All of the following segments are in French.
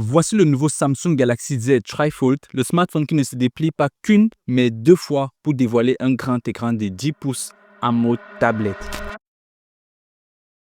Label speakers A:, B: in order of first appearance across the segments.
A: Voici le nouveau Samsung Galaxy Z Tri-Fold, le smartphone qui ne se déplie pas qu'une, mais deux fois pour dévoiler un grand écran de 10 pouces en mode tablette.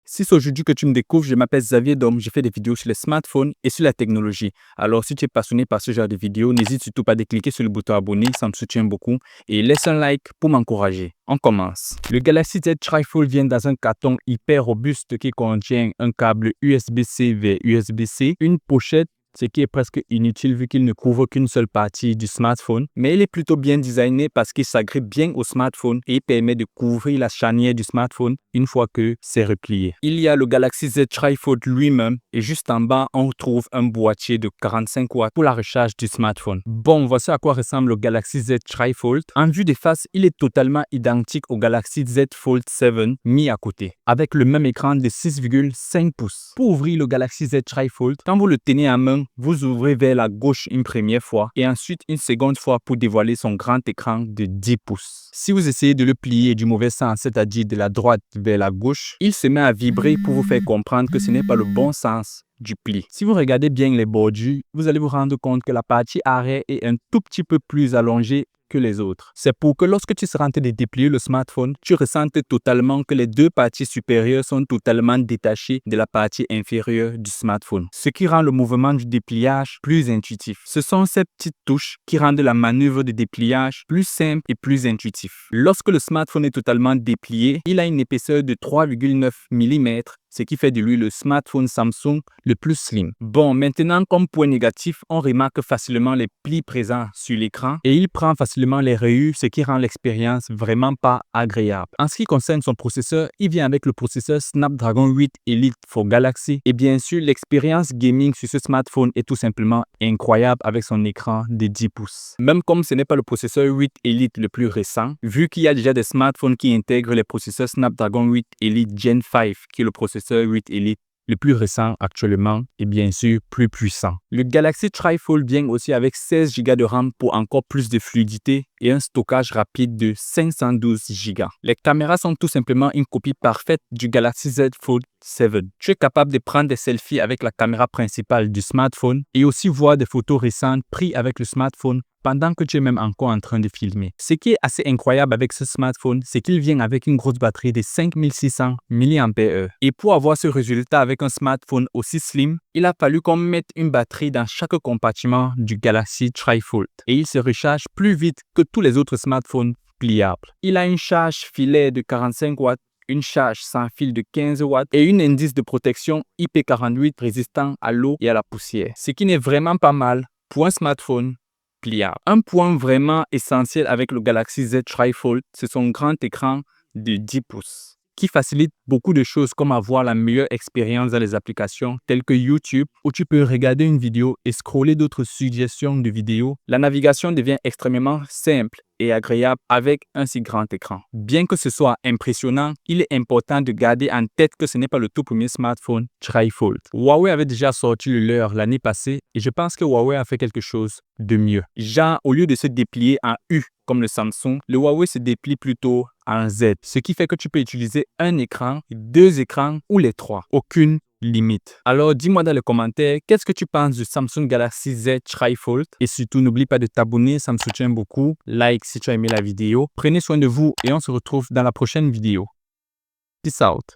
A: Si c'est aujourd'hui que tu me découvres, je m'appelle Xavier Dom, je fais des vidéos sur les smartphones et sur la technologie. Alors si tu es passionné par ce genre de vidéos, n'hésite surtout pas à cliquer sur le bouton abonner, ça me soutient beaucoup. Et laisse un like pour m'encourager. On commence. Le Galaxy Z Tri-Fold vient dans un carton hyper robuste qui contient un câble USB-C vers USB-C, une pochette, ce qui est presque inutile vu qu'il ne couvre qu'une seule partie du smartphone, mais il est plutôt bien designé parce qu'il s'agrippe bien au smartphone et permet de couvrir la charnière du smartphone une fois que c'est replié. Il y a le Galaxy Z Tri-Fold lui-même et juste en bas, on retrouve un boîtier de 45 watts pour la recharge du smartphone. Bon, voici à quoi ressemble le Galaxy Z Tri-Fold. En vue des faces, il est totalement identique au Galaxy Z Fold 7 mis à côté, avec le même écran de 6,5 pouces. Pour ouvrir le Galaxy Z Tri-Fold, quand vous le tenez en main, vous ouvrez vers la gauche une première fois et ensuite une seconde fois pour dévoiler son grand écran de 10 pouces. Si vous essayez de le plier du mauvais sens, c'est-à-dire de la droite vers la gauche, il se met à vibrer pour vous faire comprendre que ce n'est pas le bon sens du pli. Si vous regardez bien les bordures, vous allez vous rendre compte que la partie arrière est un tout petit peu plus allongée que les autres. C'est pour que lorsque tu seras en train de déplier le smartphone, tu ressentes totalement que les deux parties supérieures sont totalement détachées de la partie inférieure du smartphone, ce qui rend le mouvement du dépliage plus intuitif. Ce sont ces petites touches qui rendent la manœuvre de dépliage plus simple et plus intuitive. Lorsque le smartphone est totalement déplié, il a une épaisseur de 3,9 mm, ce qui fait de lui le smartphone Samsung le plus slim. Bon, maintenant, comme point négatif, on remarque facilement les plis présents sur l'écran et il prend facilement les rayures, ce qui rend l'expérience vraiment pas agréable. En ce qui concerne son processeur, il vient avec le processeur Snapdragon 8 Elite for Galaxy et bien sûr, l'expérience gaming sur ce smartphone est tout simplement incroyable avec son écran de 10 pouces. Même comme ce n'est pas le processeur 8 Elite le plus récent, vu qu'il y a déjà des smartphones qui intègrent les processeurs Snapdragon 8 Elite Gen 5, qui est le processeur 8 Elite le plus récent actuellement et bien sûr plus puissant. Le Galaxy Tri-Fold vient aussi avec 16 Go de RAM pour encore plus de fluidité et un stockage rapide de 512 Go. Les caméras sont tout simplement une copie parfaite du Galaxy Z Fold 7. Tu es capable de prendre des selfies avec la caméra principale du smartphone et aussi voir des photos récentes prises avec le smartphone pendant que tu es même encore en train de filmer. Ce qui est assez incroyable avec ce smartphone, c'est qu'il vient avec une grosse batterie de 5600 mAh. Et pour avoir ce résultat avec un smartphone aussi slim, il a fallu qu'on mette une batterie dans chaque compartiment du Galaxy Tri-Fold. Et il se recharge plus vite que tous les autres smartphones pliables. Il a une charge filaire de 45 watts, une charge sans fil de 15 watts et un indice de protection IP48 résistant à l'eau et à la poussière. Ce qui n'est vraiment pas mal pour un smartphone pliable. Un point vraiment essentiel avec le Galaxy Z Tri-Fold, c'est son grand écran de 10 pouces qui facilite beaucoup de choses comme avoir la meilleure expérience dans les applications telles que YouTube où tu peux regarder une vidéo et scroller d'autres suggestions de vidéos. La navigation devient extrêmement simple et agréable avec un si grand écran. Bien que ce soit impressionnant, il est important de garder en tête que ce n'est pas le tout premier smartphone Tri-Fold. Huawei avait déjà sorti le leur l'année passée et je pense que Huawei a fait quelque chose de mieux. Genre, au lieu de se déplier en U comme le Samsung, le Huawei se déplie plutôt en Z, ce qui fait que tu peux utiliser un écran, deux écrans ou les trois. Aucune limite. Alors dis-moi dans les commentaires, qu'est-ce que tu penses du Samsung Galaxy Z Tri-Fold? Et surtout, n'oublie pas de t'abonner, ça me soutient beaucoup. Like si tu as aimé la vidéo. Prenez soin de vous et on se retrouve dans la prochaine vidéo. Peace out.